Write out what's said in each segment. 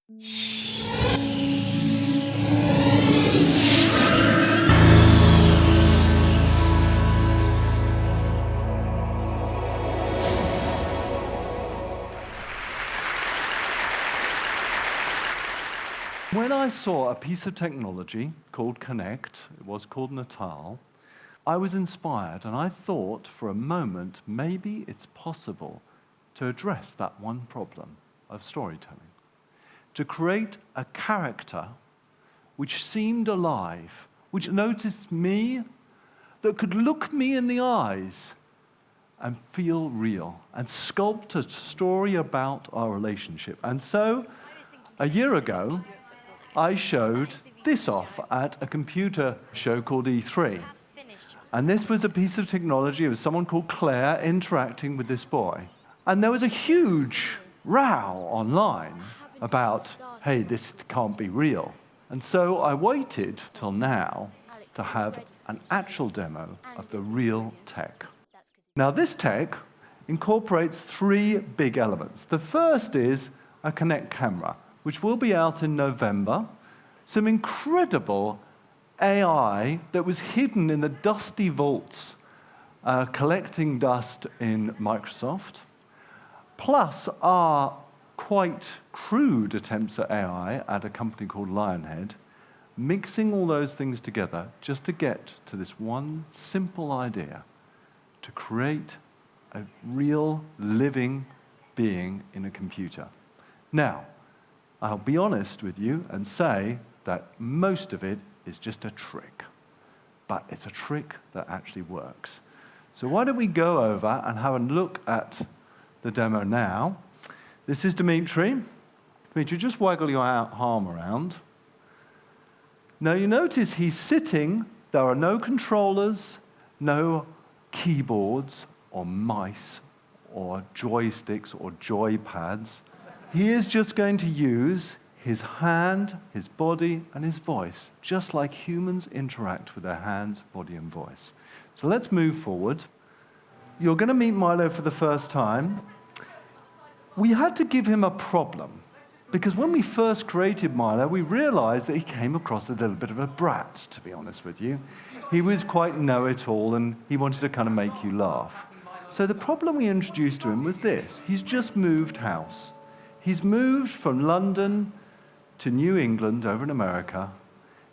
When I saw a piece of technology called Connect, it was called Natal, I was inspired and I thought for a moment maybe it's possible to address that one problem of storytelling. To create a character which seemed alive, which noticed me, that could look me in the eyes and feel real, and sculpt a story about our relationship. And so, a year ago, I showed this off at a computer show called E3. And this was a piece of technology. It was someone called Claire interacting with this boy. And there was a huge row online about, hey, this can't be real. And so I waited till now to have an actual demo of the real tech. Now, this tech incorporates three big elements. The first is a Connect camera, which will be out in November. Some incredible AI that was hidden in the dusty vaults, collecting dust in Microsoft, plus our quite crude attempts at AI at a company called Lionhead, mixing all those things together just to get to this one simple idea, to create a real living being in a computer. Now, I'll be honest with you and say that most of it is just a trick, but it's a trick that actually works. So why don't we go over and have a look at the demo now. This is Dimitri. Dimitri, just waggle your arm around. Now you notice he's sitting, there are no controllers, no keyboards or mice or joysticks or joypads. He is just going to use his hand, his body, and his voice, just like humans interact with their hands, body, and voice. So let's move forward. You're going to meet Milo for the first time. We had to give him a problem, because when we first created Milo, we realized that he came across a little bit of a brat, to be honest with you. He was quite know-it-all, and he wanted to kind of make you laugh. So the problem we introduced to him was this. He's just moved house. He's moved from London to New England over in America.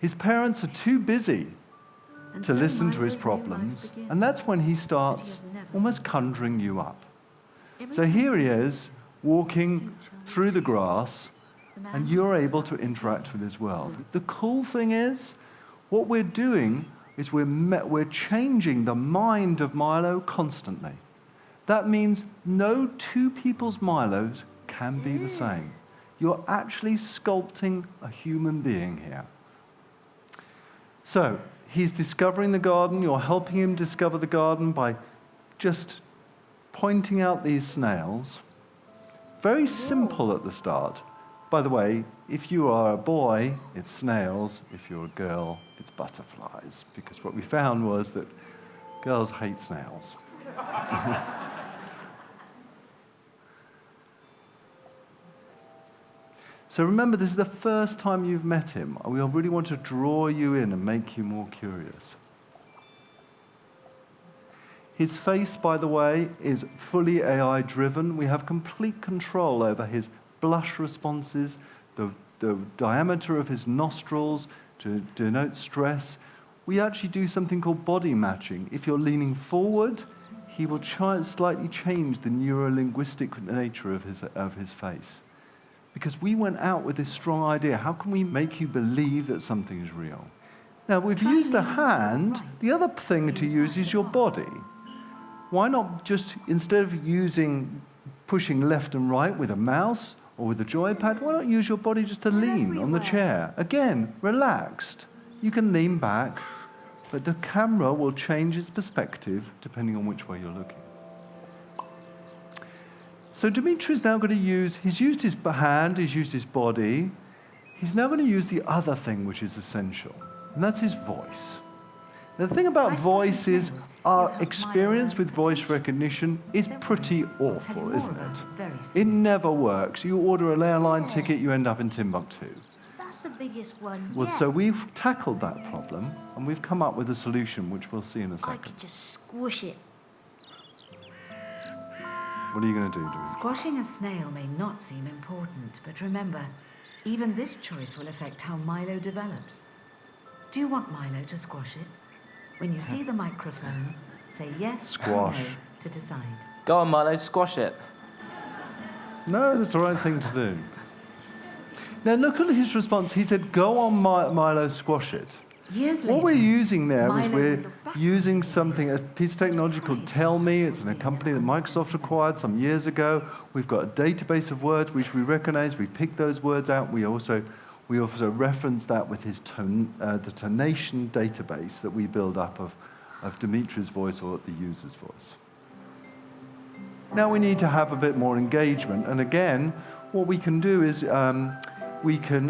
His parents are too busy to listen to his problems, and that's when he starts almost conjuring you up. So here he is, walking through the grass, and you're able to interact with his world. The cool thing is, what we're doing is we're changing the mind of Milo constantly. That means no two people's Milos can be the same. You're actually sculpting a human being here. So, he's discovering the garden. You're helping him discover the garden by just pointing out these snails. Very simple at the start. By the way, if you are a boy, it's snails. If you're a girl, it's butterflies. Because what we found was that girls hate snails. So remember, this is the first time you've met him. We really want to draw you in and make you more curious. His face, by the way, is fully AI-driven. We have complete control over his blush responses, the diameter of his nostrils to denote stress. We actually do something called body matching. If you're leaning forward, he will slightly change the neuro-linguistic nature of his face. Because we went out with this strong idea, how can we make you believe that something is real? Now, we've used the hand. The other thing to use is your body. Why not just, instead of pushing left and right with a mouse or with a joypad, why not use your body just to lean on the chair? Again, relaxed. You can lean back, but the camera will change its perspective depending on which way you're looking. So Dimitri's now going to he's used his hand, he's used his body. He's now going to use the other thing which is essential, and that's his voice. The thing about voice is snails our give Milo experience a with voice potential. recognition is Don't pretty worry, I'll tell you awful, more isn't about it? very It soon. never works. You order an airline Yeah. ticket, you end up in Timbuktu. That's the biggest one. Well, yeah. so we've tackled that problem, and we've come up with a solution, which we'll see in a I second. could just squish it. What are you going to do, Louise? Squashing a snail may not seem important, but remember, even this choice will affect how Milo develops. Do you want Milo to squash it? When you see the microphone, say yes Squash. or no to decide. Go on, Milo, squash it. No, that's the right thing to do. Now, look at his response. He said, go on, Milo, squash it. Years later, What we're using there is Milo we're would look back using and say, something, a piece of technology called Tell Me. It's a company that Microsoft acquired some years ago. We've got a database of words which we recognize. We pick those words out. We also reference that with his the tonation database that we build up of Dimitri's voice or the user's voice. Now we need to have a bit more engagement. And again, what we can do is we can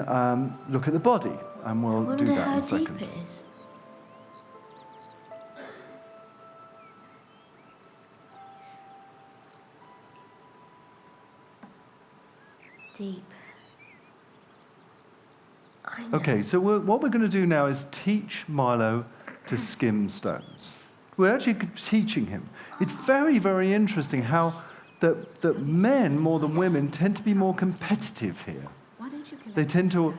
look at the body. And we'll Wonder do that how in a deep second. it is. Deep. I know. Okay, so what we're going to do now is teach Milo to skim stones. We're actually teaching him. It's very, very interesting how that men, more than women, tend to be more competitive here. Why don't you collect They tend to, stones?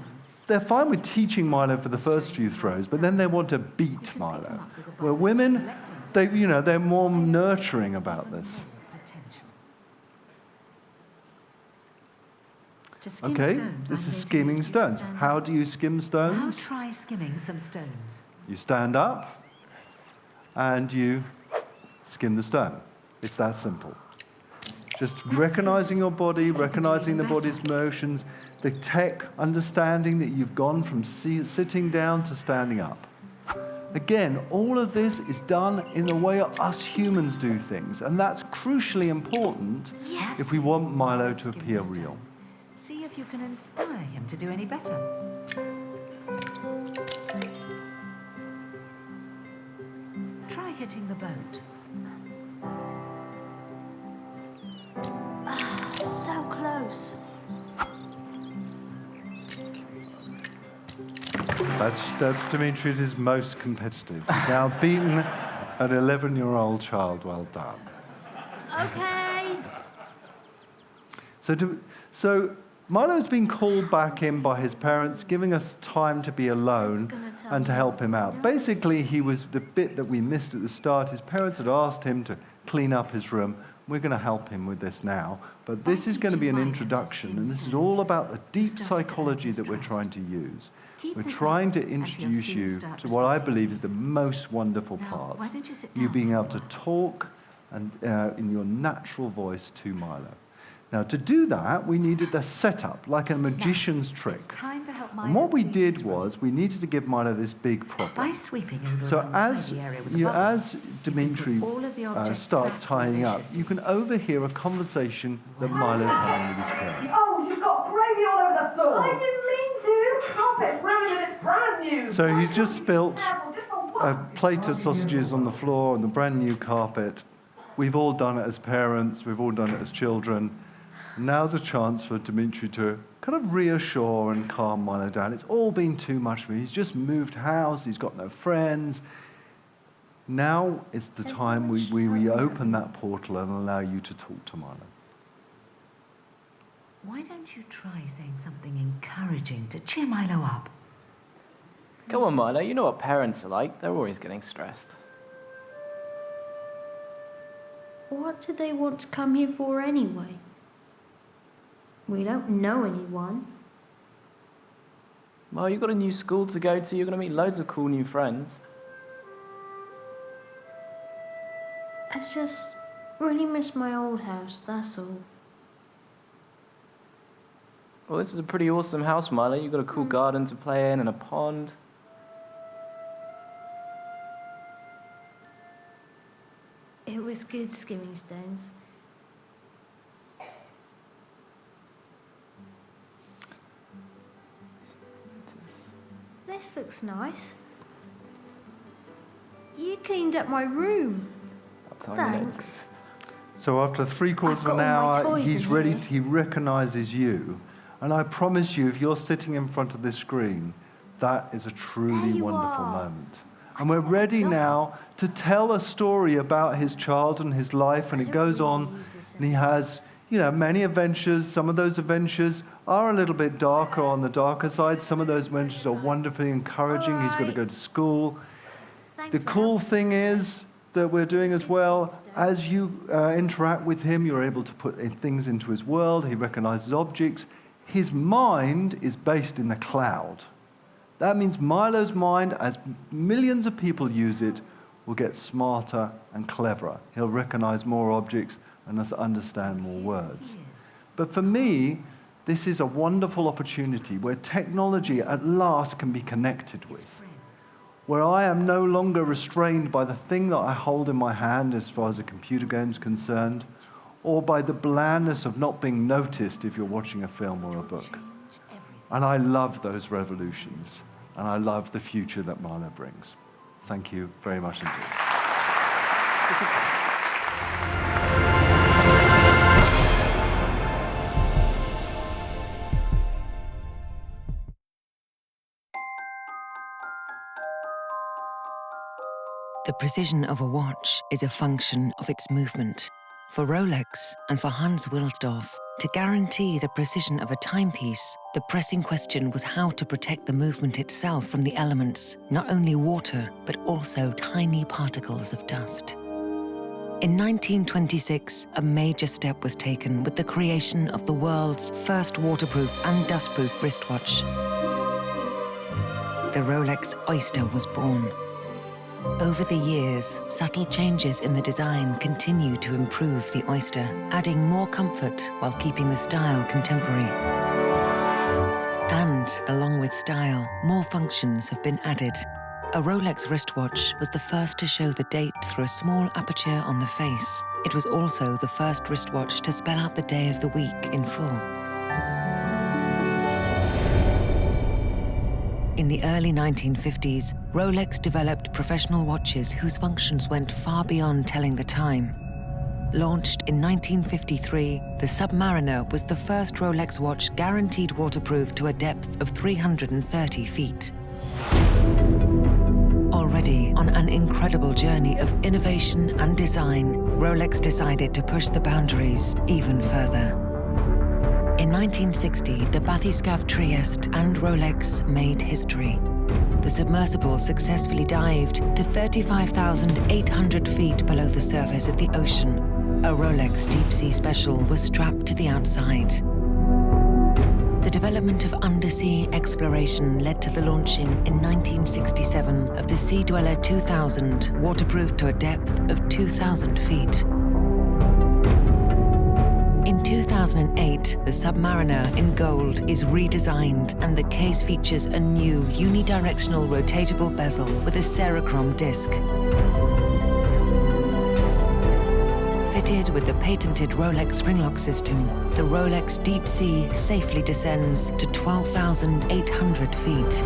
they're fine with teaching Milo for the first few throws, but then they want to beat Milo. Where women, they're more nurturing about this. Potential. To skim Okay, stones, this I'm is going to skimming need you to stones. stand How up. do you skim Now stones? try skimming some stones. You stand up and you skim the stone. It's that simple. Just recognizing your body, recognizing the body's motions, the tech, understanding that you've gone from sitting down to standing up. Again, all of this is done in the way us humans do things, and that's crucially important Yes. if we want Milo to Skim appear the stone. real. See if you can inspire him to do any better. Try hitting the boat. So close. That's Dimitri's most competitive. He's now beaten an 11-year-old child. Well done. Okay. So Milo's been called back in by his parents, giving us time to be alone That's gonna tell and to me help him out. what- Basically, he was the bit that we missed at the start. His parents had asked him to clean up his room. We're going to help him with this now. But this is going to be an introduction, and this is all about the deep psychology that we're trying to use. Keep We're this trying up, to and he'll introduce soon you start to what I responding believe to is the you. most wonderful Now, part. why don't you sit You down being for a able to while? talk and in your natural voice to Milo. Now, to do that, we needed a setup, like a magician's Now, trick. it's time to help And Milo what we clean did his room. was we needed to give Milo this big problem. By sweeping over So an as untidy area with a bubble, as you Dimitri can put all of the objects starts back where tying they up, should you can overhear a conversation that Milo's having with his parents. Oh, you've got gravy all over the floor. I didn't mean to. Carpet's ruined and it's brand new. So he's just spilt Careful, just for a one. plate of sausages on the floor on the brand new carpet. We've all done it as parents, we've all done it as children. Now's a chance for Dimitri to kind of reassure and calm Milo down. It's all been too much for him. He's just moved house, he's got no friends. Now is the time we open that portal and allow you to talk to Milo. Why don't you try saying something encouraging to cheer Milo up? Come on, Milo, you know what parents are like. They're always getting stressed. What do they want to come here for anyway? We don't know anyone. Well, you've got a new school to go to. You're going to meet loads of cool new friends. I just really miss my old house, that's all. Well, this is a pretty awesome house, Milo. You've got a cool garden to play in and a pond. It was good skimming stones. This looks nice. You cleaned up my room. I'll tell you Thanks. next. So after three-quarters I've of an got all my hour, toys he's in ready. here. He recognizes you. And I promise you, if you're sitting in front of this screen, that is a truly There you wonderful are. moment. And we're ready now to tell a story about his child and his life, and it goes on, and he has, many adventures. Some of those adventures are a little bit darker, on the darker side. Some of those adventures are wonderfully encouraging. He's got to Alright. go to school. Thanks, The cool thing is that we're doing as well, as you interact with him, you're able to put things into his world. He recognizes objects. His mind is based in the cloud. That means Milo's mind, as millions of people use it, will get smarter and cleverer. He'll recognize more objects and thus understand more words. But for me, this is a wonderful opportunity where technology at last can be connected with, where I am no longer restrained by the thing that I hold in my hand as far as a computer game is concerned, or by the blandness of not being noticed if you're watching a film or a book. And I love those revolutions, and I love the future that Milo brings. Thank you very much indeed. The precision of a watch is a function of its movement. For Rolex and for Hans Wilsdorf, to guarantee the precision of a timepiece, the pressing question was how to protect the movement itself from the elements, not only water, but also tiny particles of dust. In 1926, a major step was taken with the creation of the world's first waterproof and dustproof wristwatch. The Rolex Oyster was born. Over the years, subtle changes in the design continue to improve the Oyster, adding more comfort while keeping the style contemporary. And, along with style, more functions have been added. A Rolex wristwatch was the first to show the date through a small aperture on the face. It was also the first wristwatch to spell out the day of the week in full. In the early 1950s, Rolex developed professional watches whose functions went far beyond telling the time. Launched in 1953, the Submariner was the first Rolex watch guaranteed waterproof to a depth of 330 feet. Already on an incredible journey of innovation and design, Rolex decided to push the boundaries even further. In 1960, the bathyscaphe Trieste and Rolex made history. The submersible successfully dived to 35,800 feet below the surface of the ocean. A Rolex Deep Sea Special was strapped to the outside. The development of undersea exploration led to the launching in 1967 of the Sea Dweller 2000, waterproof to a depth of 2,000 feet. In 2008, the Submariner in gold is redesigned, and the case features a new unidirectional rotatable bezel with a Cerachrom disc. Fitted with the patented Rolex ringlock system, the Rolex Deep Sea safely descends to 12,800 feet.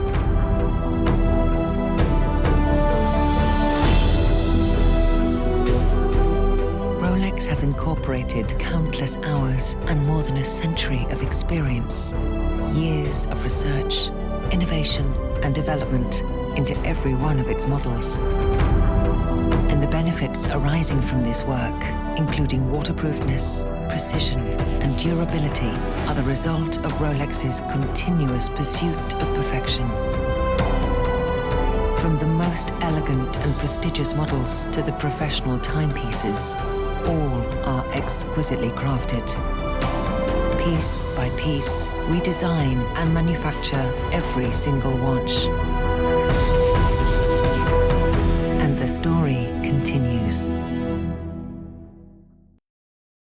Rolex has incorporated countless hours and more than a century of experience, years of research, innovation, and development into every one of its models. And the benefits arising from this work, including waterproofness, precision, and durability, are the result of Rolex's continuous pursuit of perfection. From the most elegant and prestigious models to the professional timepieces, all are exquisitely crafted. Piece by piece, we design and manufacture every single watch. And the story continues.